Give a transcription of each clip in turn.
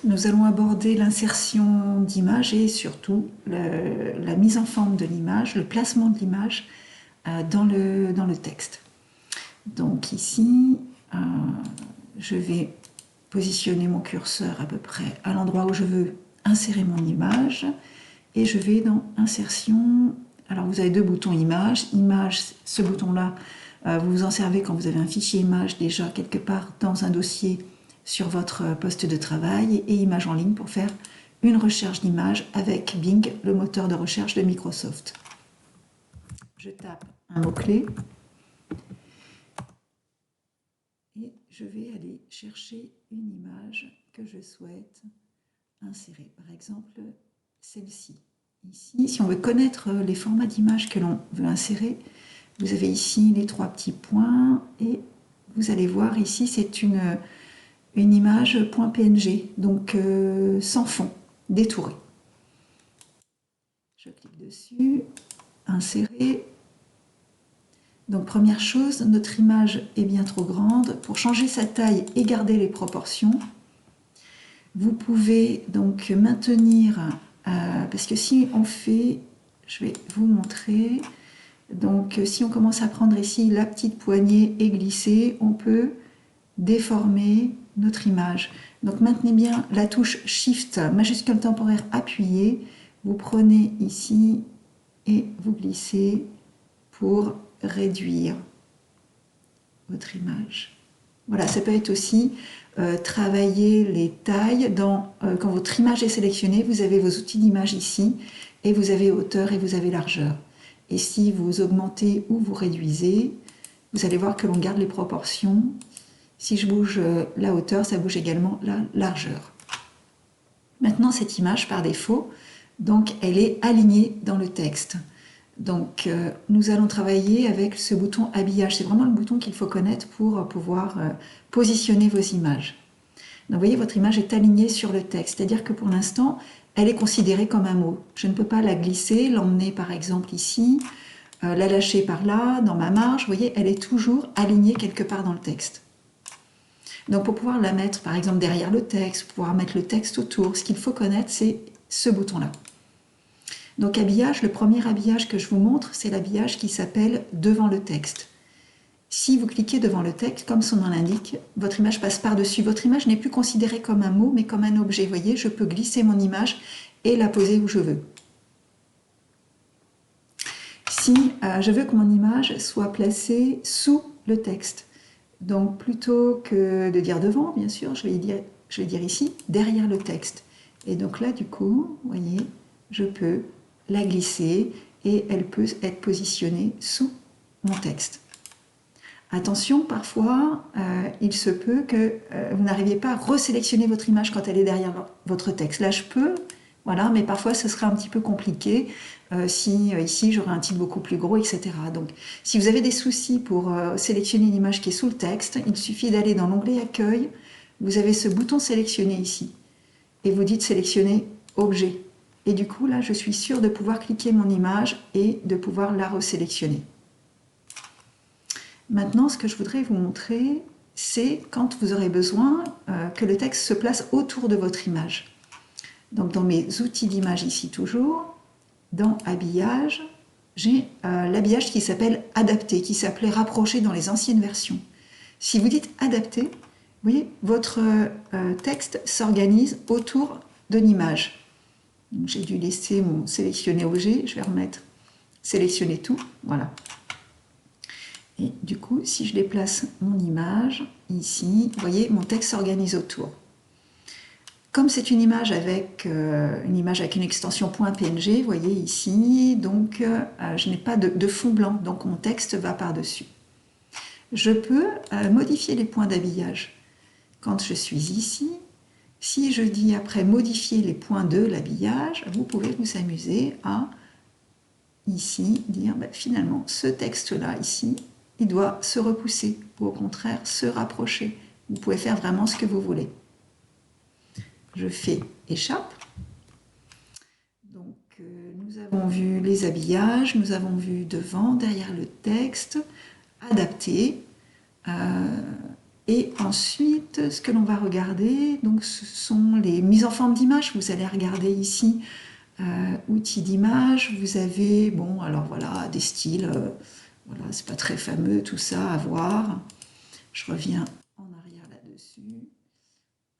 Nous allons aborder l'insertion d'images et surtout la mise en forme de l'image, le placement de l'image dans le texte. Donc ici, je vais positionner mon curseur à peu près à l'endroit où je veux insérer mon image et je vais dans Insertion. Alors vous avez deux boutons Image. Image, ce bouton-là, vous vous en servez quand vous avez un fichier image déjà quelque part dans un dossier sur votre poste de travail, et Image en ligne pour faire une recherche d'image avec Bing, le moteur de recherche de Microsoft. Je tape un mot-clé et je vais aller chercher une image que je souhaite insérer. Par exemple, celle-ci. Ici, si on veut connaître les formats d'images que l'on veut insérer, vous avez ici les trois petits points et vous allez voir ici, c'est une image .png, donc sans fond, détourée. Je clique dessus, insérer. Donc première chose, notre image est bien trop grande. Pour changer sa taille et garder les proportions, vous pouvez donc maintenir, parce que si on fait, je vais vous montrer, donc si on commence à prendre ici la petite poignée et glisser, on peut déformer notre image. Donc maintenez bien la touche Shift majuscule temporaire appuyée, vous prenez ici et vous glissez pour réduire votre image. Voilà, ça peut être aussi travailler les tailles. Quand votre image est sélectionnée, vous avez vos outils d'image ici, et vous avez hauteur et vous avez largeur. Et si vous augmentez ou vous réduisez, vous allez voir que l'on garde les proportions. Si je bouge la hauteur, ça bouge également la largeur. Maintenant, cette image, par défaut, donc, elle est alignée dans le texte. Donc, nous allons travailler avec ce bouton habillage. C'est vraiment le bouton qu'il faut connaître pour pouvoir positionner vos images. Donc, vous voyez, votre image est alignée sur le texte. C'est-à-dire que pour l'instant, elle est considérée comme un mot. Je ne peux pas la glisser, l'emmener par exemple ici, la lâcher par là, dans ma marge. Vous voyez, elle est toujours alignée quelque part dans le texte. Donc, pour pouvoir la mettre par exemple derrière le texte, pour pouvoir mettre le texte autour, ce qu'il faut connaître, c'est ce bouton-là. Donc habillage, le premier habillage que je vous montre, c'est l'habillage qui s'appelle devant le texte. Si vous cliquez devant le texte, comme son nom l'indique, votre image passe par-dessus. Votre image n'est plus considérée comme un mot, mais comme un objet. Vous voyez, je peux glisser mon image et la poser où je veux. Si je veux que mon image soit placée sous le texte, donc plutôt que de dire devant, bien sûr, je vais dire ici, derrière le texte. Et donc là, du coup, vous voyez, je peux la glisser et elle peut être positionnée sous mon texte. Attention, parfois, il se peut que vous n'arriviez pas à resélectionner votre image quand elle est derrière votre texte. Là, je peux, voilà, mais parfois, ce sera un petit peu compliqué si ici, j'aurai un titre beaucoup plus gros, etc. Donc, si vous avez des soucis pour sélectionner l'image qui est sous le texte, il suffit d'aller dans l'onglet Accueil. Vous avez ce bouton Sélectionner ici. Et vous dites Sélectionner Objet. Et du coup, là, je suis sûre de pouvoir cliquer mon image et de pouvoir la resélectionner. Maintenant, ce que je voudrais vous montrer, c'est quand vous aurez besoin que le texte se place autour de votre image. Donc, dans mes outils d'image ici toujours, dans Habillage, j'ai l'habillage qui s'appelle Adapter, qui s'appelait Rapprocher dans les anciennes versions. Si vous dites Adapter, vous voyez, votre texte s'organise autour de l'image. J'ai dû laisser mon sélectionner objet, je vais remettre sélectionner tout, voilà. Et du coup, si je déplace mon image ici, vous voyez, mon texte s'organise autour. Comme c'est une image avec une extension .png, vous voyez ici, donc je n'ai pas de fond blanc, donc mon texte va par-dessus. Je peux modifier les points d'habillage. Quand je suis ici, si je dis après modifier les points de l'habillage, vous pouvez vous amuser à ici dire finalement ce texte-là ici, il doit se repousser ou au contraire se rapprocher. Vous pouvez faire vraiment ce que vous voulez. Je fais échappe. Donc nous avons vu les habillages, nous avons vu devant, derrière le texte, adapter. Et ensuite, ce que l'on va regarder, donc, ce sont les mises en forme d'image. Vous allez regarder ici, outils d'image. Vous avez, bon, alors voilà, des styles, voilà, c'est pas très fameux tout ça à voir. Je reviens en arrière là-dessus.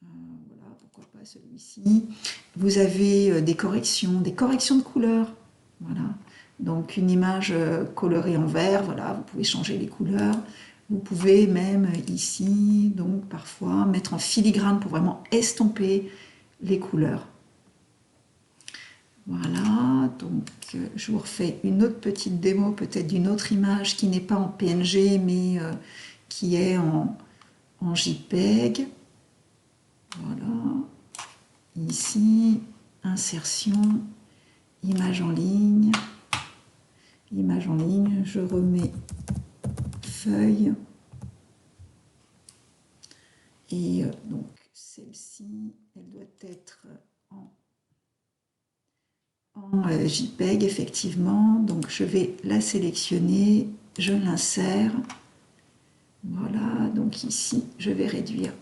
Voilà, pourquoi pas celui-ci. Vous avez des corrections de couleurs. Voilà. Donc une image colorée en vert, voilà, vous pouvez changer les couleurs. Vous pouvez même ici, donc parfois, mettre en filigrane pour vraiment estomper les couleurs. Voilà, donc je vous refais une autre petite démo, peut-être d'une autre image qui n'est pas en PNG, mais qui est en JPEG. Voilà. Ici, insertion, image en ligne. Image en ligne, je remets feuille. Et donc celle-ci, elle doit être en JPEG, effectivement. Donc je vais la sélectionner, je l'insère. Voilà, donc ici, je vais réduire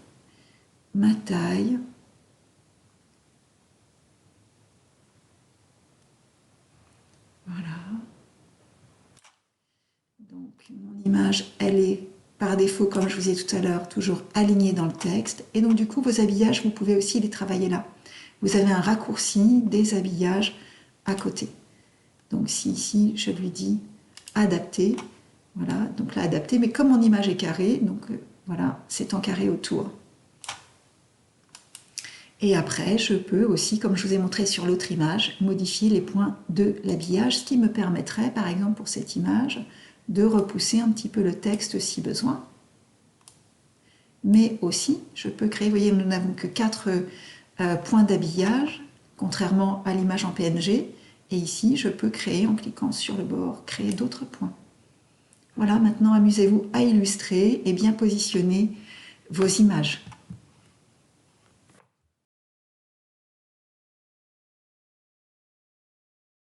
ma taille. Voilà. Donc mon image, elle est par défaut, comme je vous ai dit tout à l'heure, toujours alignée dans le texte. Et donc du coup, vos habillages, vous pouvez aussi les travailler là. Vous avez un raccourci des habillages à côté. Donc si ici, je lui dis adapter, voilà, donc là adapter, mais comme mon image est carrée, donc voilà, c'est en carré autour. Et après, je peux aussi, comme je vous ai montré sur l'autre image, modifier les points de l'habillage, ce qui me permettrait, par exemple pour cette image, de repousser un petit peu le texte si besoin. Mais aussi, je peux créer, vous voyez, nous n'avons que 4 points d'habillage, contrairement à l'image en PNG. Et ici, je peux créer, en cliquant sur le bord, créer d'autres points. Voilà, maintenant amusez-vous à illustrer et bien positionner vos images.